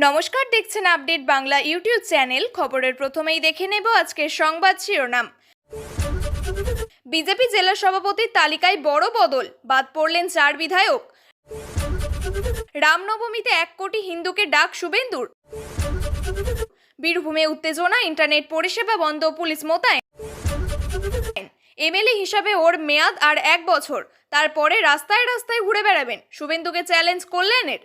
নমস্কার, দেখছেন update Bangla YouTube channel. খবরের প্রথমেই দেখে নেব আজকের সংবাদ শিরোনাম। বিজেপি জেলা সভাপতির তালিকায় বড় বদল, বাদ পড়লেন 4 বিধায়ক। রামনবমীতে 1 কোটি হিন্দুকে ডাক শুভেন্দুর। বীরভূমে উত্তেজনা, ইন্টারনেট পরিষেবা বন্ধ, পুলিশ মোতায়েন। এমএলএ হিসাবে ওর মেয়াদ আর 1 বছর, তারপরে রাস্তায় রাস্তায় ঘুরে বেড়াবেন, শুভেন্দুকে চ্যালেঞ্জ কল্যাণের।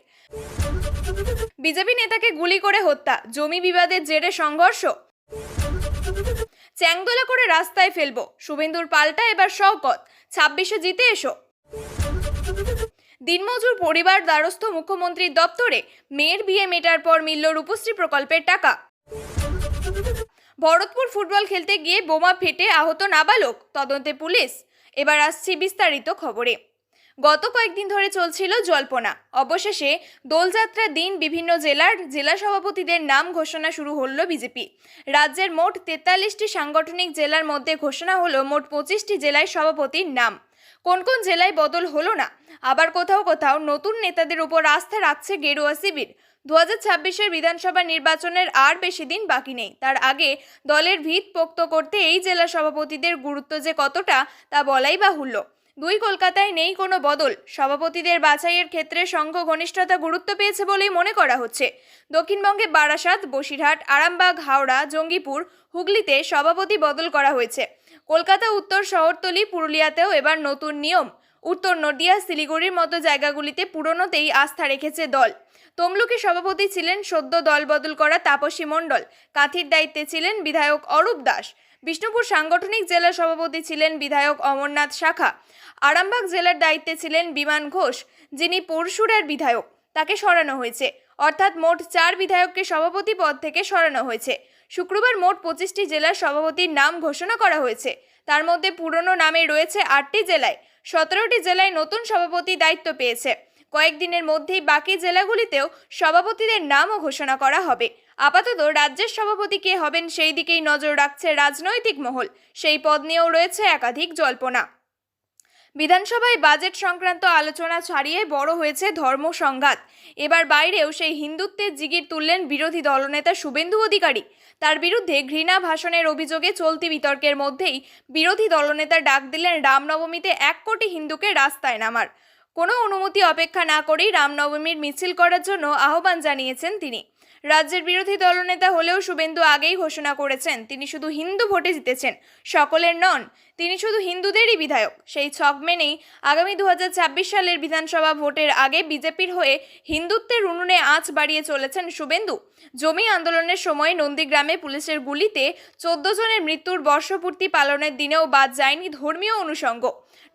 বিজেপি নেতাকে গুলি করে হত্যা, জমি বিবাদের জেরে সংঘর্ষ। চ্যাংদোলা করে রাস্তায় ফেলবো, শুভেন্দুর পাল্টা এবার শওকত, 26-এ জিতে এসো। দিনমজুর পরিবার দ্বারস্থ মুখ্যমন্ত্রীর দপ্তরে, মেয়ের বিয়ে মেটার পর মিলল রূপশ্রী প্রকল্পের টাকা। ভরতপুর ফুটবল খেলতে গিয়ে বোমা ফেটে আহত নাবালক, তদন্তে পুলিশ। এবার আসছি বিস্তারিত খবরে। গত কয়েকদিন ধরে চলছিল জল্পনা, অবশেষে দোলযাত্রার দিন বিভিন্ন জেলার জেলা সভাপতিদের নাম ঘোষণা শুরু হলো বিজেপি। রাজ্যের মোট 43টি সাংগঠনিক জেলার মধ্যে ঘোষণা হলো মোট 25টি জেলায় সভাপতির নাম। কোন কোন জেলায় বদল হলো না, আবার কোথাও কোথাও নতুন নেতাদের উপর আস্থা রাখছে গেরুয়া শিবির। 2026-এর বিধানসভা নির্বাচনের আর বেশি দিন বাকি নেই, তার আগে দলের ভিত পোক্ত করতে এই জেলা সভাপতিদের গুরুত্ব যে কতটা তা বলাই বাহুল্য। কলকাতায় নেই কোনো বদল, সভাপতিদের বাছাইয়ের ক্ষেত্রে সংঘ ঘনিষ্ঠতা গুরুত্ব পেয়েছে বলেই মনে করা হচ্ছে। দক্ষিণবঙ্গে বারাসাত, বসিরহাট, আরামবাগ, হাওড়া, জঙ্গিপুর, হুগলিতে সভাপতি বদল করা হয়েছে। কলকাতা উত্তর শহরতলি, পুরুলিয়াতেও এবার নতুন নিয়ম। উত্তর নদিয়া, শিলিগুড়ির মতো জায়গাগুলিতে পুরনোতেই আস্থা রেখেছে দল। তমলুকে সভাপতি ছিলেন সদ্য দল বদল করা তাপসী মণ্ডল, কাঁথির দায়িত্বে ছিলেন বিধায়ক অরূপ দাস। বিষ্ণুপুর সাংগঠনিক জেলা সভাপতি ছিলেন বিধায়ক অমরনাথ শাখা। আরামবাগ জেলার দায়িত্বে ছিলেন বিমান ঘোষ, যিনি পরশুরার বিধায়ক, তাকে সরানো হয়েছে। অর্থাৎ মোট 4 বিধায়ককে সভাপতি পদ থেকে সরানো হয়েছে। শুক্রবার মোট 25টি জেলার সভাপতির নাম ঘোষণা করা হয়েছে। তার মধ্যে পুরনো নামে রয়েছে 8টি জেলায়, 17টি জেলায় নতুন সভাপতি দায়িত্ব পেয়েছে। কয়েকদিনের মধ্যেই বাকি জেলাগুলিতেও সভাপতিদের নামও ঘোষণা করা হবে। আপাতত রাজ্যের সভাপতি কে হবেন সেই দিকেই নজর রাখছে রাজনৈতিক মহল, সেই পদ নিয়েও রয়েছে একাধিক জল্পনা। বিধানসভায় বাজেট সংক্রান্ত আলোচনা ছাড়িয়ে বড় হয়েছে ধর্ম সংঘাত। এবার বাইরেও সেই হিন্দুত্বের জিগির তুললেন বিরোধী দলনেতা শুভেন্দু অধিকারী। তার বিরুদ্ধে ঘৃণা ভাষণের অভিযোগে চলতি বিতর্কের মধ্যেই বিরোধী দলনেতা ডাক দিলেন রামনবমীতে 1 কোটি হিন্দুকে রাস্তায় নামার। কোনো অনুমতি অপেক্ষা না করেই রামনবমীর মিছিল করার জন্য আহ্বান জানিয়েছেন তিনি। রাজ্যের বিরোধী দলনেতা হলেও শুভেন্দু আগেই ঘোষণা করেছেন তিনি শুধু হিন্দু ভোটে জিতেছেন, সকলের নন। তিনি শুধু হিন্দুদেরই বিধায়ক। সেই ছক মেনেই আগামী 2026 সালের বিধানসভা ভোটের আগে বিজেপির হয়ে হিন্দুত্বের উনুনে আঁচ বাড়িয়ে চলেছেন শুভেন্দু। জমি আন্দোলনের সময় নন্দীগ্রামে পুলিশের গুলিতে 14 জনের মৃত্যুর বর্ষপূর্তি পালনের দিনেও বাদ যায়নি ধর্মীয় অনুষঙ্গ।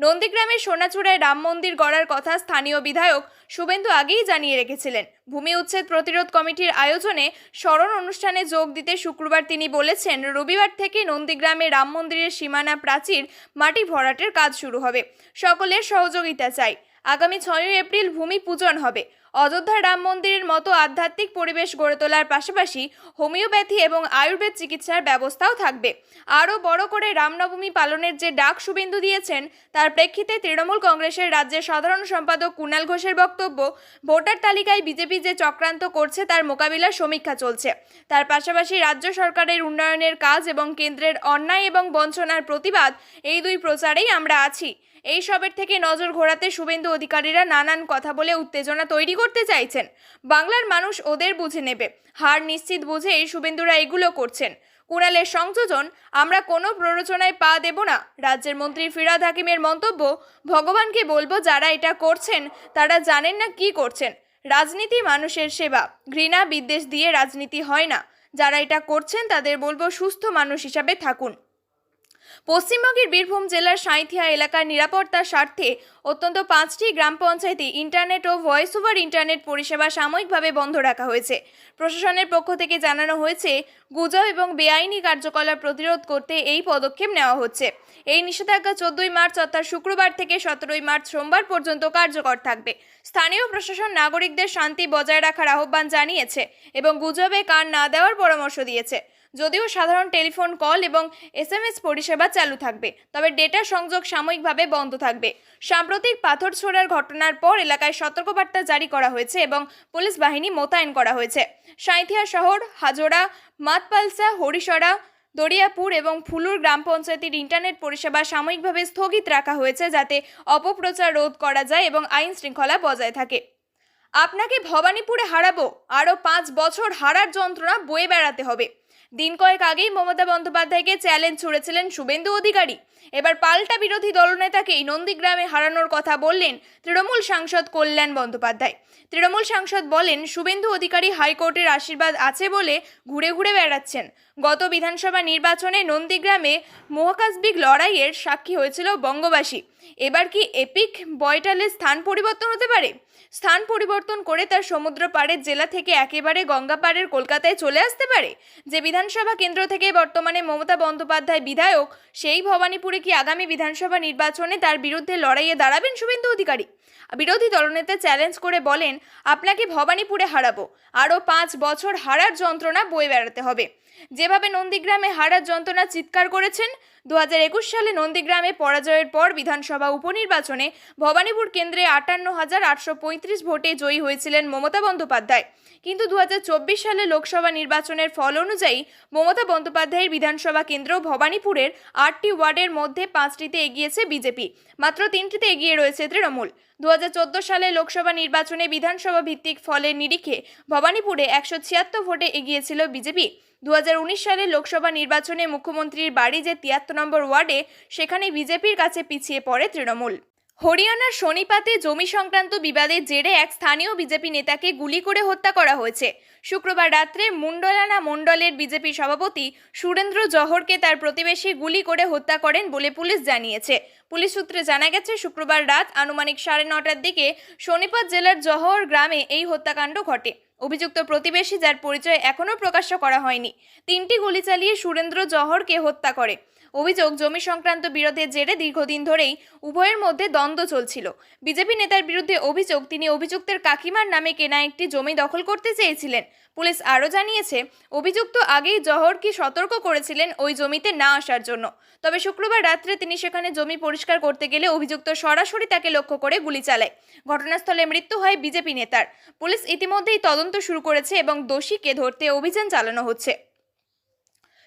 নন্দীগ্রামের সোনাচূড়ায় রাম মন্দির গড়ার কথা স্থানীয় বিধায়ক শুভেন্দু আগেই জানিয়ে রেখেছিলেন। ভূমি উচ্ছেদ প্রতিরোধ কমিটির আয়োজনে স্মরণ অনুষ্ঠানে যোগ দিতে শুক্রবার তিনি বলেছেন, রবিবার থেকে নন্দীগ্রামে রাম মন্দিরের সীমানা প্রাচীর মাটি ভরাটের কাজ শুরু হবে। সকলের সহযোগিতা চাই। আগামী 6 এপ্রিল ভূমি পূজন হবে। অযোধ্যা রাম মন্দিরের মতো আধ্যাত্মিক পরিবেশ গড়ে তোলার পাশাপাশি হোমিওপ্যাথি এবং আয়ুর্বেদ চিকিৎসার ব্যবস্থাও থাকবে। আরও বড় করে রামনবমী পালনের যে ডাক শুভেন্দু দিয়েছেন, তার প্রেক্ষিতে তৃণমূল কংগ্রেসের রাজ্যের সাধারণ সম্পাদক কুণাল ঘোষের বক্তব্য, ভোটার তালিকায় বিজেপি যে চক্রান্ত করছে তার মোকাবিলার সমীক্ষা চলছে। তার পাশাপাশি রাজ্য সরকারের উন্নয়নের কাজ এবং কেন্দ্রের অন্যায় এবং বঞ্চনার প্রতিবাদ, এই 2 প্রচারেই আমরা আছি। এই সবের থেকে নজর ঘোরাতে শুভেন্দু অধিকারীরা নানান কথা বলে উত্তেজনা তৈরি করতে চাইছেন। বাংলার মানুষ ওদের বুঝে নেবে, হার নিশ্চিত বুঝেই শুভেন্দুরা এগুলো করছেন। কুণালের সংযোজন, আমরা কোনো প্ররোচনায় পা দেব না। রাজ্যের মন্ত্রী ফিরহাদ হাকিমের মন্তব্য, ভগবানকে বলবো যারা এটা করছেন তারা জানেন না কি করছেন। রাজনীতি মানুষের সেবা, ঘৃণা বিদ্বেষ দিয়ে রাজনীতি হয় না। যারা এটা করছেন তাদের বলবো সুস্থ মানুষ হিসাবে থাকুন। পশ্চিমবঙ্গের বীরভূম জেলার সাঁইথিয়া এলাকার নিরাপত্তার স্বার্থে অত্যন্ত 5টি গ্রাম পঞ্চায়েতে ইন্টারনেট ও ভয়েস ওভার ইন্টারনেট পরিষেবা সাময়িকভাবে বন্ধ রাখা হয়েছে। প্রশাসনের পক্ষ থেকে জানানো হয়েছে, গুজব এবং বেআইনি কার্যকলাপ প্রতিরোধ করতে এই পদক্ষেপ নেওয়া হচ্ছে। এই নিষেধাজ্ঞা 14 মার্চ অর্থাৎ শুক্রবার থেকে 17 মার্চ সোমবার পর্যন্ত কার্যকর থাকবে। স্থানীয় প্রশাসন নাগরিকদের শান্তি বজায় রাখার আহ্বান জানিয়েছে এবং গুজবে কান না দেওয়ার পরামর্শ দিয়েছে। যদিও সাধারণ টেলিফোন কল এবং SMS পরিষেবা চালু থাকবে, তবে ডেটা সংযোগ সাময়িকভাবে বন্ধ থাকবে। সাম্প্রতিক পাথর ছোড়ার ঘটনার পর এলাকায় সতর্কবার্তা জারি করা হয়েছে এবং পুলিশ বাহিনী মোতায়েন করা হয়েছে। সাঁইথিয়া শহর, হাজোড়া, মাতপালসা, হরিশরা, দরিয়াপুর এবং ফুলুর গ্রাম পঞ্চায়েতের ইন্টারনেট পরিষেবা সাময়িকভাবে স্থগিত রাখা হয়েছে, যাতে অপপ্রচার রোধ করা যায় এবং আইন শৃঙ্খলা বজায় থাকে। আপনাকে ভবানীপুরে হারাবো, আরও 5 বছর হারার যন্ত্রণা বয়ে বেড়াতে হবে। দিন কয়েক আগেই মমতা বন্দ্যোপাধ্যায়কে চ্যালেঞ্জ ছুড়েছিলেন শুভেন্দু অধিকারী। এবার পাল্টা বিরোধী দলনেতাকেই নন্দীগ্রামে হারানোর কথা বললেন তৃণমূল সাংসদ কল্যাণ বন্দ্যোপাধ্যায়। তৃণমূল সাংসদ বলেন, শুভেন্দু অধিকারী হাইকোর্টের আশীর্বাদ আছে বলে ঘুরে ঘুরে বেড়াচ্ছেন। গত বিধানসভা নির্বাচনে নন্দীগ্রামে মহাকাশবিক লড়াইয়ের সাক্ষী হয়েছিল বঙ্গবাসী। এবার কি এপিক বয়টালের স্থান পরিবর্তন হতে পারে? স্থান পরিবর্তন করে তার সমুদ্র পাড়ের জেলা থেকে একেবারে গঙ্গা পাড়ের কলকাতায় চলে আসতে পারে? যে বিধানসভা কেন্দ্র থেকে বর্তমানে মমতা বন্দ্যোপাধ্যায় বিধায়ক, সেই ভবানীপুরে কি আগামী বিধানসভা নির্বাচনে তার বিরুদ্ধে লড়াইয়ে দাঁড়াবেন শুভেন্দু অধিকারী? বিরোধী দলনেতা চ্যালেঞ্জ করে বলেন, আপনাকে ভবানীপুরে হারাবো, আরও 5 বছর হারার যন্ত্রণা বয়ে বেড়াতে হবে। যেভাবে নন্দীগ্রামে হারার যন্ত্রণা চিৎকার করেছেন, 2021 সালে নন্দীগ্রামে পরাজয়ের পর বিধানসভা উপনির্বাচনে ভবানীপুর কেন্দ্রে 58,835 ভোটে জয়ী হয়েছিলেন মমতা বন্দ্যোপাধ্যায়। কিন্তু 2024 সালে লোকসভা নির্বাচনের ফল অনুযায়ী মমতা বন্দ্যোপাধ্যায়ের বিধানসভা কেন্দ্র ভবানীপুরের 8টি ওয়ার্ডের মধ্যে 5টিতে এগিয়েছে বিজেপি, মাত্র 3টিতে এগিয়ে রয়েছে তৃণমূল। 2014 সালে লোকসভা নির্বাচনে বিধানসভা ভিত্তিক ফলের নিরিখে ভবানীপুরে 176 ভোটে এগিয়েছিল বিজেপি। 2019 সালে লোকসভা নির্বাচনে মুখ্যমন্ত্রীর বাড়ি যে 73 নম্বর ওয়ার্ডে, সেখানে বিজেপির কাছে পিছিয়ে পড়ে তৃণমূল। হরিয়ানার শনিপাতে জমি সংক্রান্ত বিবাদের জেরে এক স্থানীয় বিজেপি নেতাকে গুলি করে হত্যা করা হয়েছে। শুক্রবার রাত্রে মুন্ডলানা মণ্ডলের বিজেপি সভাপতি সুরেন্দ্র জহরকে তার প্রতিবেশী গুলি করে হত্যা করেন বলে পুলিশ জানিয়েছে। পুলিশ সূত্রে জানা গেছে, শুক্রবার রাত আনুমানিক 9:30টার দিকে শনিপাত জেলার জহর গ্রামে এই হত্যাকাণ্ড ঘটে। অভিযুক্ত প্রতিবেশী, যার পরিচয় এখনও প্রকাশ্য করা হয়নি, 3টি গুলি চালিয়ে সুরেন্দ্র জহরকে হত্যা করে। অভিযোগ, জমি সংক্রান্ত বিরোধের জেরে দীর্ঘদিন ধরেই উভয়ের মধ্যে দ্বন্দ্ব চলছিল। বিজেপি নেতার বিরুদ্ধে অভিযোগ, তিনি অভিযুক্তের কাকিমার নামে কেনা একটি জমি দখল করতে চেয়েছিলেন। পুলিশ আরও জানিয়েছে, অভিযুক্ত আগেই জহরকে সতর্ক করেছিলেন ওই জমিতে না আসার জন্য। তবে শুক্রবার রাত্রে তিনি সেখানে জমি পরিষ্কার করতে গেলে অভিযুক্ত সরাসরি তাকে লক্ষ্য করে গুলি চালায়। ঘটনাস্থলে মৃত্যু হয় বিজেপি নেতার। পুলিশ ইতিমধ্যেই তদন্ত শুরু করেছে এবং দোষীকে ধরতে অভিযান চালানো হচ্ছে।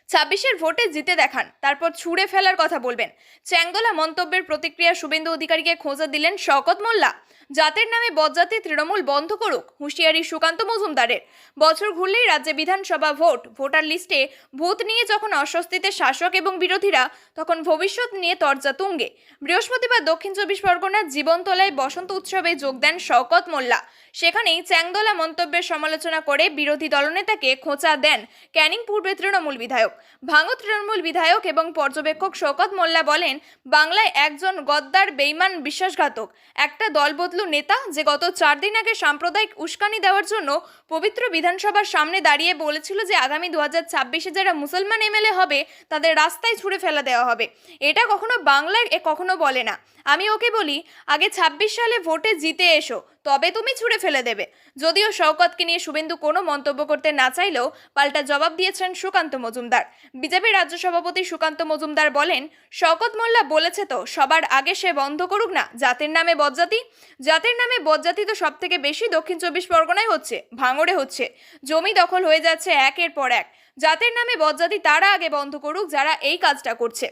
26-এর ভোটে জিতে দেখান, তারপর ছুঁড়ে ফেলার কথা বলবেন। চ্যাংদোলা মন্তব্যের প্রতিক্রিয়া শুভেন্দু অধিকারীকে খোঁচা দিলেন শওকত মোল্লা। জাতের নামে বজ্জাতি তৃণমূল বন্ধ করুক, হুঁশিয়ারি সুকান্ত মজুমদারের। বছর ঘুরলেই রাজ্যে বিধানসভা ভোট, ভোটার লিস্টে ভূত নিয়ে যখন অস্বস্তিতে শাসক এবং বিরোধীরা, তখন ভবিষ্যৎ নিয়ে তরজা তুঙ্গে। বৃহস্পতিবার দক্ষিণ 24 পরগনার জীবনতলায় বসন্ত উৎসবে যোগ দেন শওকত মোল্লা। সেখানেই চ্যাংদোলা মন্তব্যের সমালোচনা করে বিরোধী দলনেতাকে খোঁচা দেন ক্যানিং পূর্বে তৃণমূল বিধায়ক, ভাঙড় তৃণমূল বিধায়ক এবং পর্যবেক্ষক শওকত মোল্লা বলেন, বাংলায় একজন গদ্দার, বেইমান, বিশ্বাসঘাতক, একটা দলবদলু নেতা, যে গত 4 দিন আগে সাম্প্রদায়িক উস্কানি দেওয়ার জন্য পবিত্র বিধানসভার সামনে দাঁড়িয়ে বলেছিল যে আগামী 2026-এ যারা মুসলমান এমএলএ হবে তাদের রাস্তায় ছুঁড়ে ফেলা দেওয়া হবে। এটা কখনো বাংলায় কখনো বলে না। আমি ওকে বলি, আগে 26 সালে ভোটে জিতে এসো, তবে তুমি ছুঁড়ে ফেলে দেবে। যদিও শওকতকে নিয়ে শুভেন্দু কোনো মন্তব্য করতে না চাইলেও পাল্টা জবাব দিয়েছেন সুকান্ত মজুমদার। বিজেপি রাজ্য সভাপতি সুকান্ত মজুমদার বলেন, শওকত মোল্লা বলেছে তো, সবার আগে সে বন্ধ করুক না জাতের নামে বজ্জাতি। জাতের নামে বজ্জাতি তো সব থেকে বেশি দক্ষিণ 24 পরগনায় হচ্ছে, ভাঙড়ে হচ্ছে। জমি দখল হয়ে যাচ্ছে একের পর এক। জাতের নামে বজ্জাতি তারা আগে বন্ধ করুক, যারা এই কাজটা করছে।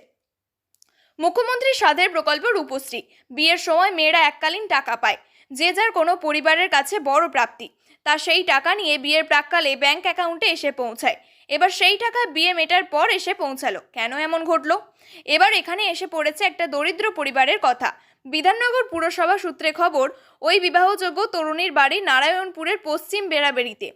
মুখ্যমন্ত্রী সাধের প্রকল্প রূপশ্রী, বিয়ের সময় মেয়েরা এককালীন টাকা পায়, যে যার কোনো পরিবারের কাছে বড় প্রাপ্তি। তা সেই টাকা নিয়ে বিয়ের প্রাক্কালে ব্যাংক অ্যাকাউন্টে এসে পৌঁছায়। এবার সেই টাকা বিয়ে মেটার পর এসে পৌঁছালো। কেন এমন ঘটলো? এবার এখানে এসে পড়েছে একটা দরিদ্র পরিবারের কথা। বিধাননগর পুরসভা সূত্রে খবর, ওই বিবাহযোগ্য তরুণীর বাড়ি নারায়ণপুরের পশ্চিম বেড়াবেড়িতে।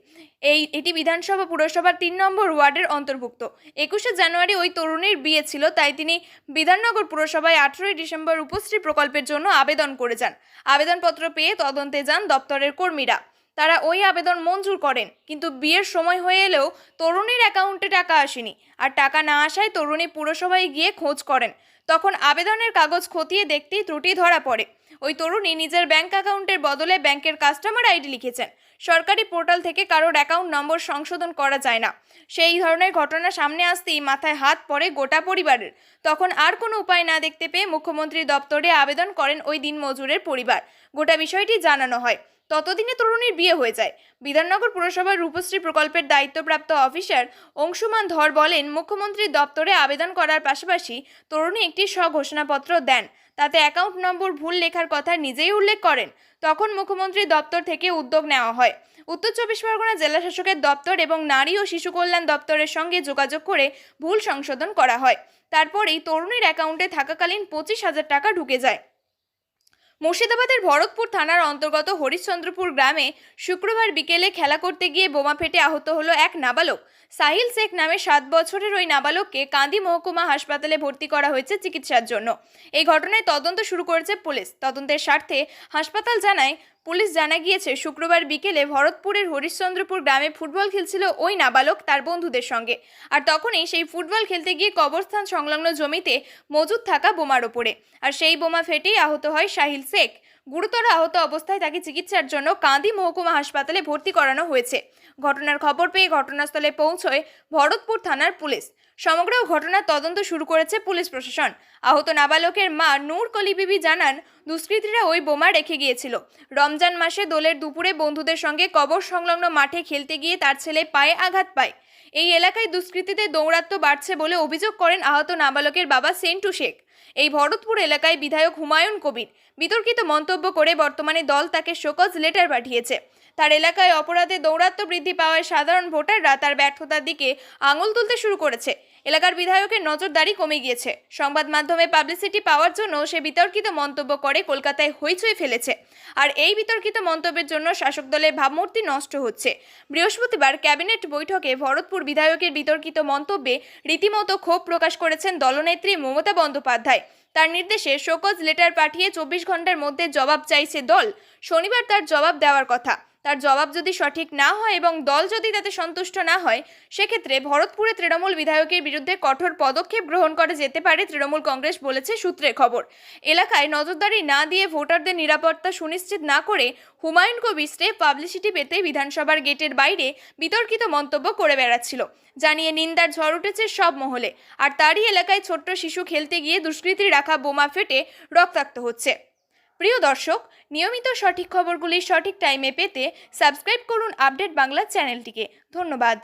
এটি বিধানসভা পুরসভার 3 নম্বর ওয়ার্ডের অন্তর্ভুক্ত। 21শে জানুয়ারি ওই তরুণীর বিয়ে ছিল, তাই তিনি বিধাননগর পুরসভায় 18ই ডিসেম্বর রূপশ্রী প্রকল্পের জন্য আবেদন করে যান। আবেদনপত্র পেয়ে তদন্তে যান দপ্তরের কর্মীরা। তারা ওই আবেদন মঞ্জুর করেন, কিন্তু বিয়ের সময় হয়ে এলেও তরুণীর অ্যাকাউন্টে টাকা আসেনি। আর টাকা না আসায় তরুণী পুরসভায় গিয়ে খোঁজ করেন। তখন আবেদনের কাগজ খতিয়ে দেখতেই ত্রুটি ধরা পড়ে। ওই তরুণী নিজের ব্যাংক অ্যাকাউন্টের বদলে ব্যাংকের কাস্টমার আইডি লিখেছেন। সরকারি পোর্টাল থেকে কারোর অ্যাকাউন্ট নম্বর সংশোধন করা যায় না। সেই ধরনের ঘটনা সামনে আসতেই মাথায় হাত পড়ে গোটা পরিবারের। তখন আর কোনো উপায় না দেখতে পেয়ে মুখ্যমন্ত্রীর দপ্তরে আবেদন করেন ওই দিনমজুরের পরিবার। গোটা বিষয়টি জানানো হয়। ততদিনে তরুণীর বিয়ে হয়ে যায়। বিধাননগর পুরসভার রূপশ্রী প্রকল্পের দায়িত্বপ্রাপ্ত অফিসার অংশুমান ধর বলেন, মুখ্যমন্ত্রীর দপ্তরে আবেদন করার পাশাপাশি তরুণী একটি স্বঘোষণাপত্র দেন। তাতে অ্যাকাউন্ট নম্বর ভুল লেখার কথা নিজেই উল্লেখ করেন। তখন মুখ্যমন্ত্রীর দপ্তর থেকে উদ্যোগ নেওয়া হয়। উত্তর চব্বিশ পরগনা জেলা শাসকের দপ্তর এবং নারী ও শিশু কল্যাণ দপ্তরের সঙ্গে যোগাযোগ করে ভুল সংশোধন করা হয়। তারপরেই তরুণীর অ্যাকাউন্টে থাকাকালীন 25,000 টাকা ঢুকে যায়। মুর্শিদাবাদের ভরতপুর থানার অন্তর্গত হরিশ্চন্দ্রপুর গ্রামে শুক্রবার বিকেলে খেলা করতে গিয়ে বোমা ফেটে আহত হলো এক নাবালক। সাহিল শেখ নামে 7 বছরের ওই নাবালককে কান্দি মহকুমা হাসপাতালে ভর্তি করা হয়েছে চিকিৎসার জন্য। এই ঘটনায় তদন্ত শুরু করেছে পুলিশ। তদন্তের স্বার্থে হাসপাতাল জানায়, জানা গিয়েছে শুক্রবার বিকেলে ভরতপুরের হরিশ্চন্দ্রপুর গ্রামে ফুটবল খেলছিল ওই নাবালক তার বন্ধুদের সঙ্গে। আর তখনই সেই ফুটবল খেলতে গিয়ে কবরস্থান সংলগ্ন জমিতে মজুদ থাকা বোমার ওপরে আর সেই বোমা ফেটেই আহত হয় সাহিল শেখ। গুরুতর আহত অবস্থায় তাকে চিকিৎসার জন্য কান্দি মহকুমা হাসপাতালে ভর্তি করানো হয়েছে। ঘটনার খবর পেয়ে ঘটনাস্থলে পৌঁছয় ভরতপুর থানার পুলিশ। সমগ্র ঘটনার তদন্ত শুরু করেছে পুলিশ প্রশাসন। আহত নাবালকের মা নূর কলি বিবি জানান, দুষ্কৃতীরা ওই বোমা রেখে গিয়েছিল। রমজান মাসে দোলের দুপুরে বন্ধুদের সঙ্গে কবর সংলগ্ন মাঠে খেলতে গিয়ে তার ছেলে পায়ে আঘাত পায়। এই এলাকায় দুষ্কৃতীদের দৌরাত্ম্য বাড়ছে বলে অভিযোগ করেন আহত নাবালকের বাবা সেন্টু শেখ। এই ভরতপুর এলাকায় বিধায়ক হুমায়ুন কবির বিতর্কিত মন্তব্য করে বর্তমানে দল তাকে শোকজ লেটার পাঠিয়েছে। তার এলাকায় অপরাধে দৌরাত্ম্য বৃদ্ধি পাওয়ায় সাধারণ ভোটাররা তার ব্যর্থতার দিকে আঙুল তুলতে শুরু করেছে। এলাকার বিধায়কের নজরদারি কমে গিয়েছে। সংবাদ মাধ্যমে পাবলিসিটি পাওয়ার জন্য সে বিতর্কিত মন্তব্য করে কলকাতায় হইচই ফেলেছে। আর এই বিতর্কিত মন্তব্যের জন্য শাসক দলের ভাবমূর্তি নষ্ট হচ্ছে। বৃহস্পতিবার ক্যাবিনেট বৈঠকে ভরতপুর বিধায়কের বিতর্কিত মন্তব্যে রীতিমতো ক্ষোভ প্রকাশ করেছেন দলনেত্রী মমতা বন্দ্যোপাধ্যায়। তার নির্দেশে শোকজ লেটার পাঠিয়ে 24 ঘন্টার মধ্যে জবাব চাইছে দল। শনিবার তার জবাব দেওয়ার কথা। তার জবাব যদি সঠিক না হয় এবং দল যদি তাতে সন্তুষ্ট না হয়, সেক্ষেত্রে ভরতপুরে তৃণমূল বিধায়কের বিরুদ্ধে কঠোর পদক্ষেপ গ্রহণ করা যেতে পারে তৃণমূল কংগ্রেস, বলেছে সূত্রের খবর। এলাকায় নজরদারি না দিয়ে ভোটারদের নিরাপত্তা সুনিশ্চিত না করে হুমায়ুন কবির স্রেফ পাবলিসিটি পেতে বিধানসভার গেটের বাইরে বিতর্কিত মন্তব্য করে বেড়াচ্ছিল, জানিয়ে নিন্দার ঝড় উঠেছে সব মহলে। আর তারই এলাকায় ছোট্ট শিশু খেলতে গিয়ে দুষ্কৃতী রাখা বোমা ফেটে রক্তাক্ত হচ্ছে। প্রিয় দর্শক, নিয়মিত সঠিক খবরগুলি সঠিক টাইমে পেতে সাবস্ক্রাইব করুন আপডেট বাংলা চ্যানেলটিকে। ধন্যবাদ।